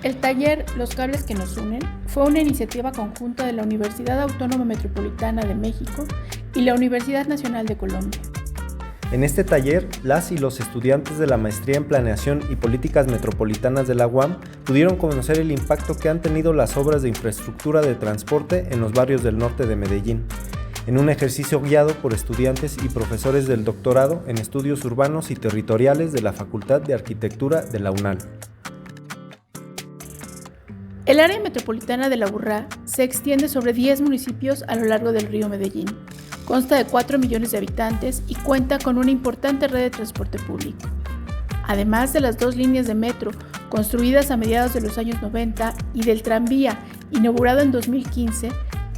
El taller Los cables que nos unen fue una iniciativa conjunta de la Universidad Autónoma Metropolitana de México y la Universidad Nacional de Colombia. En este taller, las y los estudiantes de la Maestría en Planeación y Políticas Metropolitanas de la UAM pudieron conocer el impacto que han tenido las obras de infraestructura de transporte en los barrios del norte de Medellín, en un ejercicio guiado por estudiantes y profesores del doctorado en Estudios Urbanos y Territoriales de la Facultad de Arquitectura de la UNAL. El área metropolitana de La Urrá se extiende sobre 10 municipios a lo largo del río Medellín. Consta de 4 millones de habitantes y cuenta con una importante red de transporte público. Además de las 2 líneas de metro construidas a mediados de los años 90 y del tranvía inaugurado en 2015,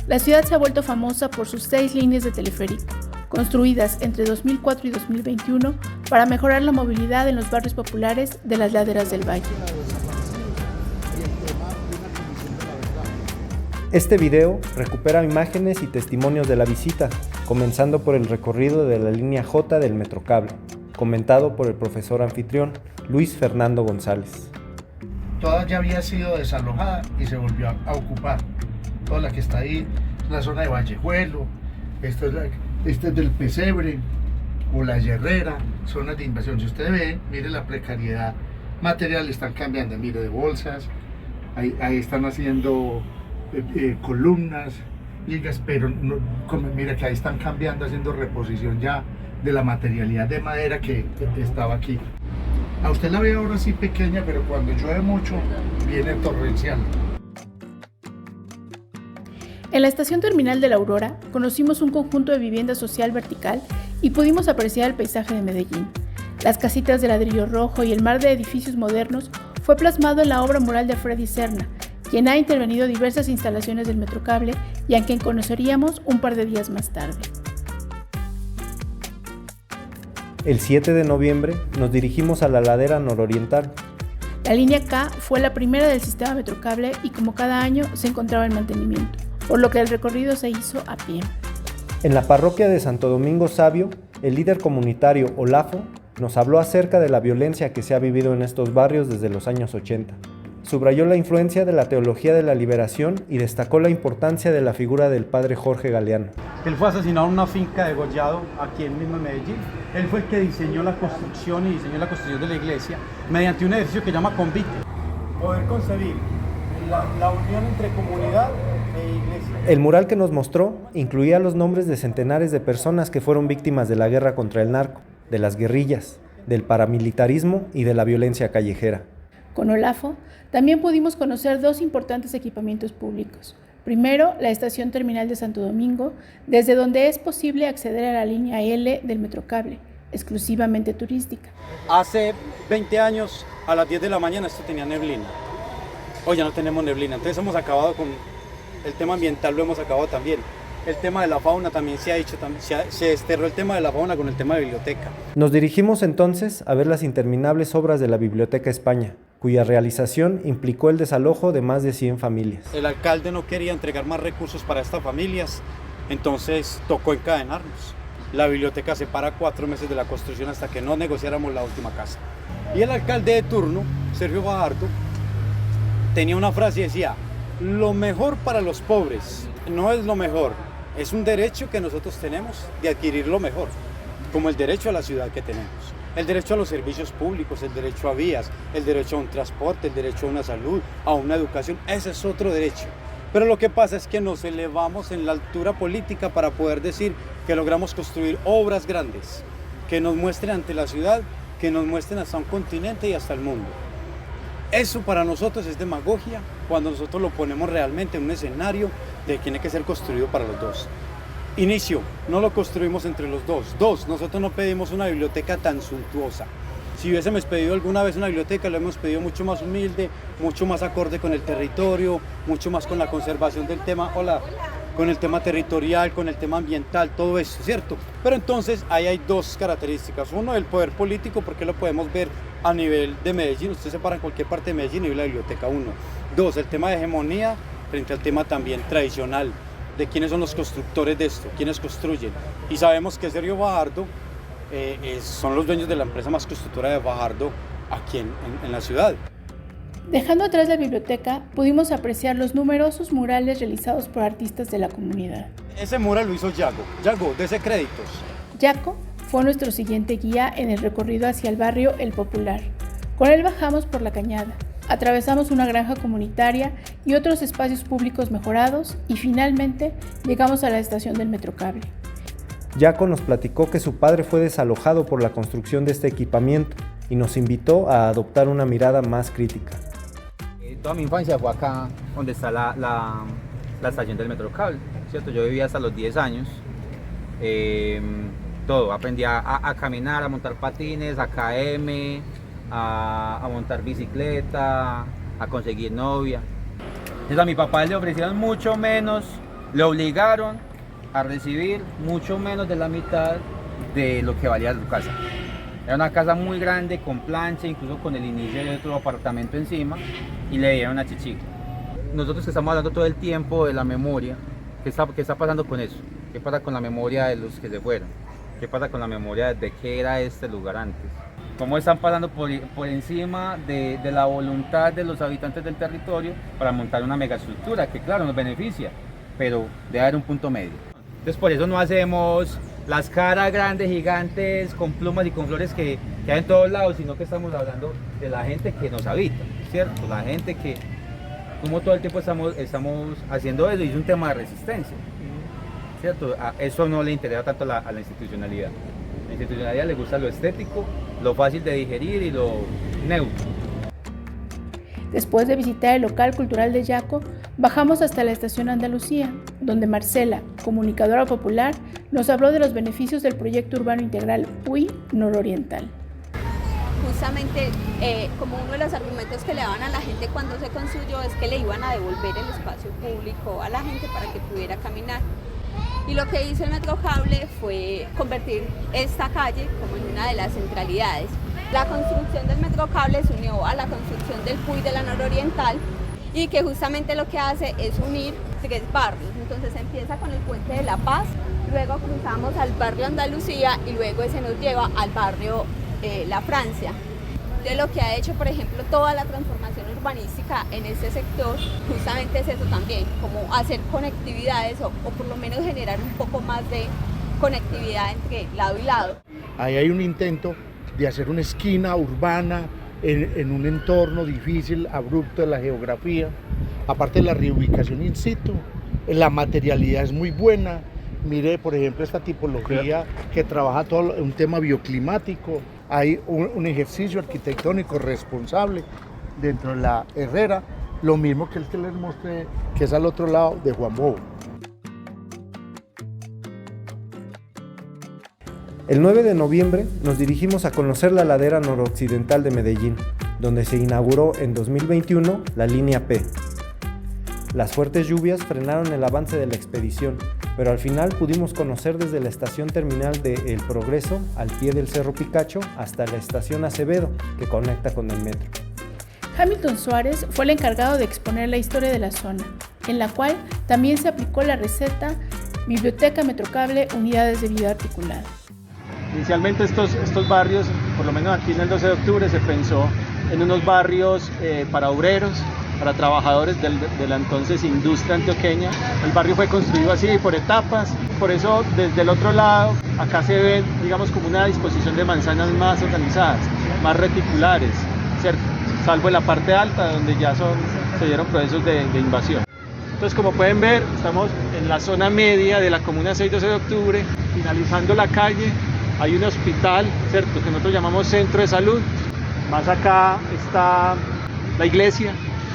la ciudad se ha vuelto famosa por sus 6 líneas de teleférico, construidas entre 2004 y 2021 para mejorar la movilidad en los barrios populares de las laderas del valle. Este video recupera imágenes y testimonios de la visita, comenzando por el recorrido de la línea J del Metrocable, comentado por el profesor anfitrión Luis Fernando González. Toda ya había sido desalojada y se volvió a ocupar. Toda la que está ahí, la zona de Vallejuelo, esto es del Pesebre o la Herrera, zonas de invasión. Si usted ve, mire la precariedad material, están cambiando, mire, de bolsas, ahí están haciendo columnas, vigas, pero no, mira que ahí están cambiando, haciendo reposición ya de la materialidad de madera que estaba aquí. A usted la ve ahora así pequeña, pero cuando llueve mucho viene torrencial. En la estación terminal de La Aurora conocimos un conjunto de vivienda social vertical y pudimos apreciar el paisaje de Medellín. Las casitas de ladrillo rojo y el mar de edificios modernos fue plasmado en la obra mural de Freddy Serna, quien ha intervenido en diversas instalaciones del Metrocable y a quien conoceríamos un par de días más tarde. El 7 de noviembre nos dirigimos a la ladera nororiental. La línea K fue la primera del sistema Metrocable y como cada año se encontraba en mantenimiento, por lo que el recorrido se hizo a pie. En la parroquia de Santo Domingo Sabio, el líder comunitario Olafo nos habló acerca de la violencia que se ha vivido en estos barrios desde los años 80. Subrayó la influencia de la teología de la liberación y destacó la importancia de la figura del padre Jorge Galeano. Él fue asesinado en una finca degollado aquí en mismo Medellín. Él fue el que diseñó la construcción de la iglesia mediante un ejercicio que llama convite. Poder concebir la unión entre comunidad e iglesia. El mural que nos mostró incluía los nombres de centenares de personas que fueron víctimas de la guerra contra el narco, de las guerrillas, del paramilitarismo y de la violencia callejera. Con Olafo también pudimos conocer 2 importantes equipamientos públicos. Primero, la estación terminal de Santo Domingo, desde donde es posible acceder a la línea L del Metrocable, exclusivamente turística. Hace 20 años, a las 10 de la mañana, esto tenía neblina. Hoy ya no tenemos neblina, entonces hemos acabado con el tema ambiental, lo hemos acabado también. El tema de la fauna también se desterró el tema de la fauna con el tema de biblioteca. Nos dirigimos entonces a ver las interminables obras de la Biblioteca España, cuya realización implicó el desalojo de más de 100 familias. El alcalde no quería entregar más recursos para estas familias, entonces tocó encadenarnos. La biblioteca se para 4 meses de la construcción hasta que no negociáramos la última casa. Y el alcalde de turno, Sergio Fajardo, tenía una frase y decía: lo mejor para los pobres no es lo mejor, es un derecho que nosotros tenemos de adquirir lo mejor, como el derecho a la ciudad que tenemos, el derecho a los servicios públicos, el derecho a vías, el derecho a un transporte, el derecho a una salud, a una educación. Ese es otro derecho. Pero lo que pasa es que nos elevamos en la altura política para poder decir que logramos construir obras grandes, que nos muestren ante la ciudad, que nos muestren hasta un continente y hasta el mundo. Eso para nosotros es demagogia cuando nosotros lo ponemos realmente en un escenario de que tiene que ser construido para los dos. Inicio, no lo construimos entre los dos. 2, nosotros no pedimos una biblioteca tan suntuosa. Si hubiésemos pedido alguna vez una biblioteca, lo hemos pedido mucho más humilde, mucho más acorde con el territorio, mucho más con la conservación del tema, con el tema territorial, con el tema ambiental, todo eso, ¿cierto? Pero entonces ahí hay 2 características. Uno, el poder político, porque lo podemos ver a nivel de Medellín. Usted se para en cualquier parte de Medellín y ve la biblioteca 1. 2, el tema de hegemonía frente al tema también tradicional, de quiénes son los constructores de esto, quiénes construyen. Y sabemos que Sergio Fajardo son los dueños de la empresa más constructora de Fajardo aquí en la ciudad. Dejando atrás la biblioteca, pudimos apreciar los numerosos murales realizados por artistas de la comunidad. Ese mural lo hizo Yago. Yago, dese créditos. Yaco fue nuestro siguiente guía en el recorrido hacia el barrio El Popular. Con él bajamos por la cañada, atravesamos una granja comunitaria y otros espacios públicos mejorados y finalmente llegamos a la estación del Metrocable. Yaco nos platicó que su padre fue desalojado por la construcción de este equipamiento y nos invitó a adoptar una mirada más crítica. Toda mi infancia fue acá, donde está la estación del Metrocable, ¿cierto? Yo vivía hasta los 10 años. Todo, aprendí a caminar, a montar patines, a caerme, a montar bicicleta, a conseguir novia. Entonces a mi papá le ofrecieron mucho menos, le obligaron a recibir mucho menos de la mitad de lo que valía su casa. Era una casa muy grande, con plancha, incluso con el inicio de otro apartamento encima, y le dieron a Chichico. Nosotros que estamos hablando todo el tiempo de la memoria, ¿qué está pasando con eso? ¿Qué pasa con la memoria de los que se fueron? ¿Qué pasa con la memoria de qué era este lugar antes? ¿Cómo están pasando por encima de la voluntad de los habitantes del territorio para montar una megaestructura que claro nos beneficia, pero debe haber un punto medio? Entonces por eso no hacemos las caras grandes, gigantes, con plumas y con flores que hay en todos lados, sino que estamos hablando de la gente que nos habita, ¿cierto? La gente que, como todo el tiempo estamos haciendo eso, y es un tema de resistencia, ¿cierto? Eso no le interesa tanto a la institucionalidad. A la institucionalidad le gusta lo estético, lo fácil de digerir y lo neutro. Después de visitar el local cultural de Yaco, bajamos hasta la estación Andalucía, donde Marcela, comunicadora popular, nos habló de los beneficios del proyecto urbano integral UI Nororiental. Justamente como uno de los argumentos que le daban a la gente cuando se construyó es que le iban a devolver el espacio público a la gente para que pudiera caminar. Y lo que hizo el Metrocable fue convertir esta calle como en una de las centralidades. La construcción del Metrocable se unió a la construcción del PUI de la Nororiental y que justamente lo que hace es unir 3 barrios. Entonces empieza con el Puente de la Paz, luego cruzamos al barrio Andalucía y luego ese nos lleva al barrio La Francia. De lo que ha hecho, por ejemplo, toda la transformación urbanística en este sector, justamente es eso también, como hacer conectividades o por lo menos generar un poco más de conectividad entre lado y lado. Ahí hay un intento de hacer una esquina urbana en un entorno difícil, abrupto de la geografía. Aparte de la reubicación in situ, la materialidad es muy buena. Mire, por ejemplo, esta tipología que trabaja todo un tema bioclimático. Hay un ejercicio arquitectónico responsable dentro de la Herrera, lo mismo que el que les mostré, que es al otro lado de Juan Bobo. El 9 de noviembre nos dirigimos a conocer la ladera noroccidental de Medellín, donde se inauguró en 2021 la línea P. Las fuertes lluvias frenaron el avance de la expedición, pero al final pudimos conocer desde la estación terminal de El Progreso, al pie del Cerro Picacho, hasta la estación Acevedo, que conecta con el metro. Hamilton Suárez fue el encargado de exponer la historia de la zona, en la cual también se aplicó la receta Biblioteca Metrocable Unidades de Vida Articulada. Inicialmente estos barrios, por lo menos aquí en el 12 de octubre, se pensó en unos barrios para obreros, para trabajadores de la entonces industria antioqueña. El barrio fue construido así por etapas, por eso desde el otro lado acá se ven, digamos, como una disposición de manzanas más organizadas, más reticulares, ¿cierto? Salvo en la parte alta donde ya se dieron procesos de invasión. Entonces, como pueden ver, estamos en la zona media de la comuna 6-12 de octubre, finalizando la calle. Hay un hospital, ¿cierto?, que nosotros llamamos centro de salud. Más acá está la iglesia.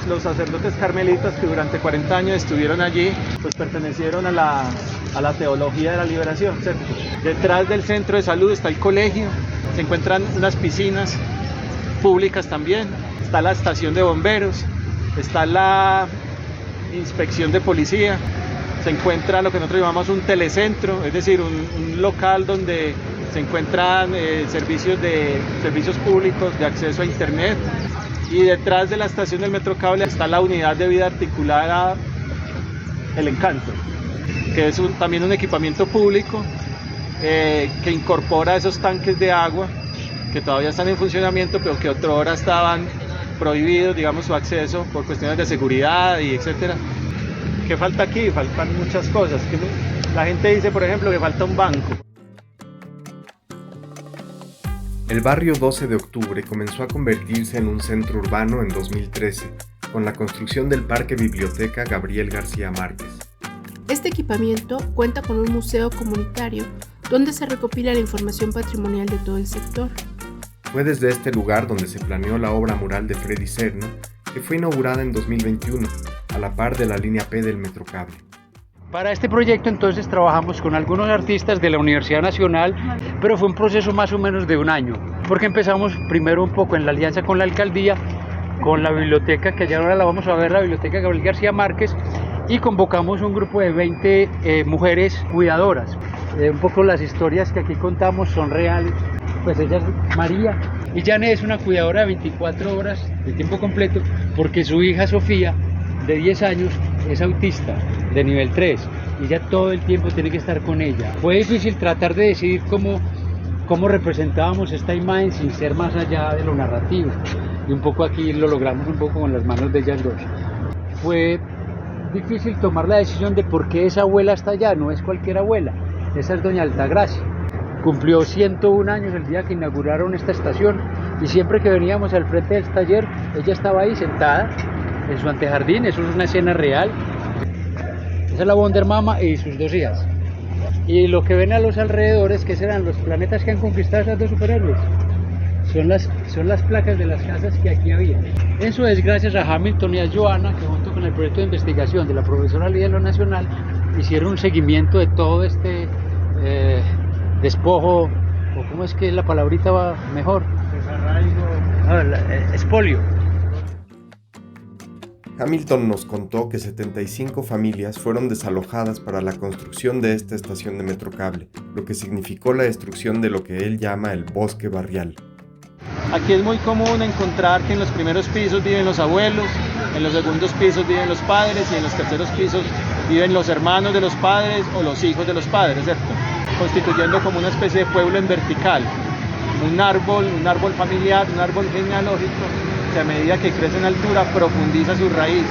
Los sacerdotes carmelitas que durante 40 años estuvieron allí, pues pertenecieron a la teología de la liberación, ¿cierto? Detrás del centro de salud está el colegio, se encuentran unas piscinas públicas también, está la estación de bomberos, está la inspección de policía, se encuentra lo que nosotros llamamos un telecentro, es decir, un local donde se encuentran servicios públicos de acceso a internet. Y detrás de la estación del Metrocable está la unidad de vida articulada El Encanto, que es también un equipamiento público que incorpora esos tanques de agua que todavía están en funcionamiento, pero que otrora estaban prohibido, digamos, su acceso por cuestiones de seguridad y etcétera. ¿Qué falta aquí? Faltan muchas cosas. La gente dice, por ejemplo, que falta un banco. El barrio 12 de octubre comenzó a convertirse en un centro urbano en 2013, con la construcción del Parque Biblioteca Gabriel García Márquez. Este equipamiento cuenta con un museo comunitario donde se recopila la información patrimonial de todo el sector. Fue desde este lugar donde se planeó la obra mural de Freddy Serna, que fue inaugurada en 2021, a la par de la línea P del Metrocable. Para este proyecto entonces trabajamos con algunos artistas de la Universidad Nacional, pero fue un proceso más o menos de un año, porque empezamos primero un poco en la alianza con la alcaldía, con la biblioteca, que ya ahora la vamos a ver, la Biblioteca Gabriel García Márquez, y convocamos un grupo de 20 mujeres cuidadoras. Un poco las historias que aquí contamos son reales. Pues ella es María y Janet es una cuidadora de 24 horas de tiempo completo porque su hija Sofía, de 10 años, es autista de nivel 3 y ella todo el tiempo tiene que estar con ella. Fue difícil tratar de decidir cómo representábamos esta imagen sin ser más allá de lo narrativo, y un poco aquí lo logramos un poco con las manos de ellas dos. Fue difícil tomar la decisión de por qué esa abuela está allá, no es cualquier abuela, esa es doña Altagracia. Cumplió 101 años el día que inauguraron esta estación y siempre que veníamos al frente del taller, ella estaba ahí sentada en su antejardín. Eso es una escena real. Esa es la Wonder Mama y sus dos hijas. Y lo que ven a los alrededores, que serán los planetas que han conquistado esas dos superhéroes, son las placas de las casas que aquí había. Eso es gracias a Hamilton y a Joana, que junto con el proyecto de investigación de la profesora Lidia de lo Nacional hicieron un seguimiento de todo este despojo, o cómo es que la palabrita va mejor, expolio. Hamilton nos contó que 75 familias fueron desalojadas para la construcción de esta estación de Metrocable, lo que significó la destrucción de lo que él llama el bosque barrial. Aquí es muy común encontrar que en los primeros pisos viven los abuelos, en los segundos pisos viven los padres y en los terceros pisos viven los hermanos de los padres o los hijos de los padres, ¿cierto? Constituyendo como una especie de pueblo en vertical, un árbol familiar, un árbol genealógico que a medida que crece en altura profundiza sus raíces,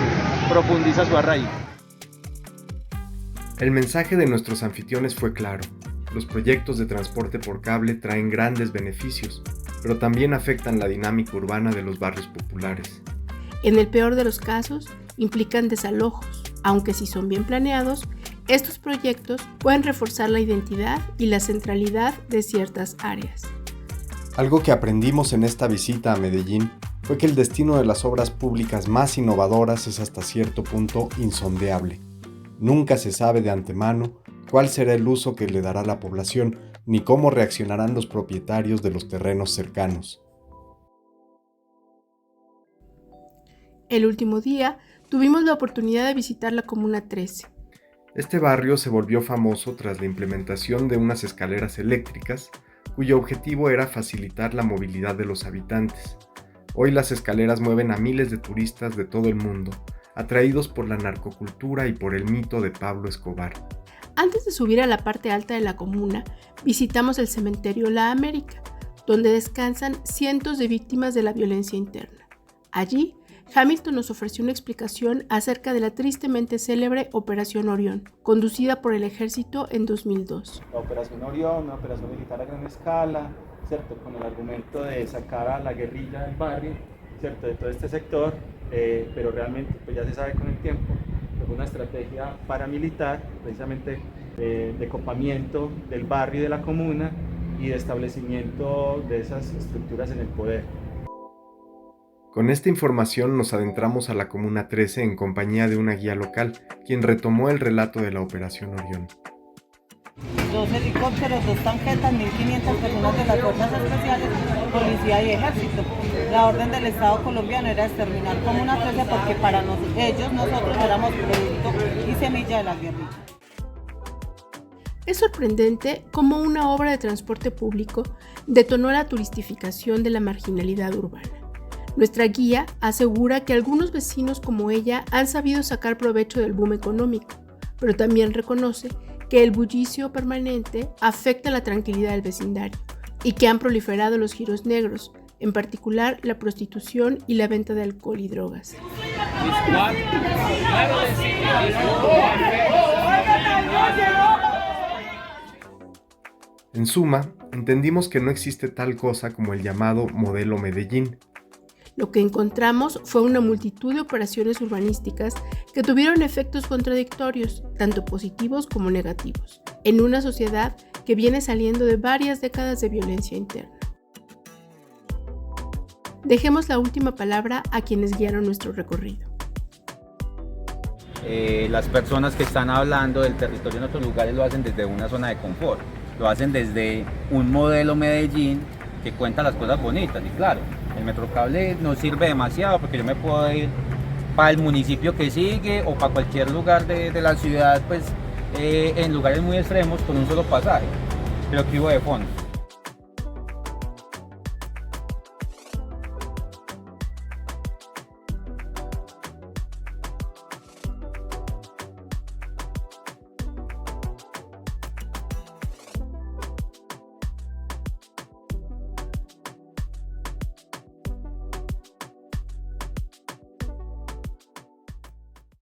profundiza su arraigo. El mensaje de nuestros anfitriones fue claro: los proyectos de transporte por cable traen grandes beneficios, pero también afectan la dinámica urbana de los barrios populares. En el peor de los casos, implican desalojos, aunque si son bien planeados, estos proyectos pueden reforzar la identidad y la centralidad de ciertas áreas. Algo que aprendimos en esta visita a Medellín fue que el destino de las obras públicas más innovadoras es hasta cierto punto insondeable. Nunca se sabe de antemano cuál será el uso que le dará la población, ni cómo reaccionarán los propietarios de los terrenos cercanos. El último día tuvimos la oportunidad de visitar la Comuna 13. Este barrio se volvió famoso tras la implementación de unas escaleras eléctricas, cuyo objetivo era facilitar la movilidad de los habitantes. Hoy las escaleras mueven a miles de turistas de todo el mundo, atraídos por la narcocultura y por el mito de Pablo Escobar. Antes de subir a la parte alta de la comuna, visitamos el cementerio La América, donde descansan cientos de víctimas de la violencia interna. Allí, Hamilton nos ofreció una explicación acerca de la tristemente célebre Operación Orión, conducida por el ejército en 2002. La Operación Orión, una operación militar a gran escala, ¿cierto? Con el argumento de sacar a la guerrilla del barrio, ¿cierto? De todo este sector, pero realmente pues ya se sabe con el tiempo que fue una estrategia paramilitar, precisamente de copamiento del barrio y de la comuna y de establecimiento de esas estructuras en el poder. Con esta información nos adentramos a la Comuna 13 en compañía de una guía local, quien retomó el relato de la Operación Orión. 2 helicópteros, 2 tanquetas, 1.500 personas de las fuerzas especiales, policía y ejército. La orden del Estado colombiano era exterminar Comuna 13 porque para nosotros éramos producto y semilla de la guerrilla. Es sorprendente cómo una obra de transporte público detonó la turistificación de la marginalidad urbana. Nuestra guía asegura que algunos vecinos como ella han sabido sacar provecho del boom económico, pero también reconoce que el bullicio permanente afecta la tranquilidad del vecindario y que han proliferado los giros negros, en particular la prostitución y la venta de alcohol y drogas. En suma, entendimos que no existe tal cosa como el llamado modelo Medellín. Lo que encontramos fue una multitud de operaciones urbanísticas que tuvieron efectos contradictorios, tanto positivos como negativos, en una sociedad que viene saliendo de varias décadas de violencia interna. Dejemos la última palabra a quienes guiaron nuestro recorrido. Las personas que están hablando del territorio en otros lugares lo hacen desde una zona de confort, lo hacen desde un modelo Medellín que cuenta las cosas bonitas. Y claro, el Metrocable nos sirve demasiado porque yo me puedo ir para el municipio que sigue o para cualquier lugar de la ciudad, pues en lugares muy extremos con un solo pasaje. Pero ¿qué hubo de fondo?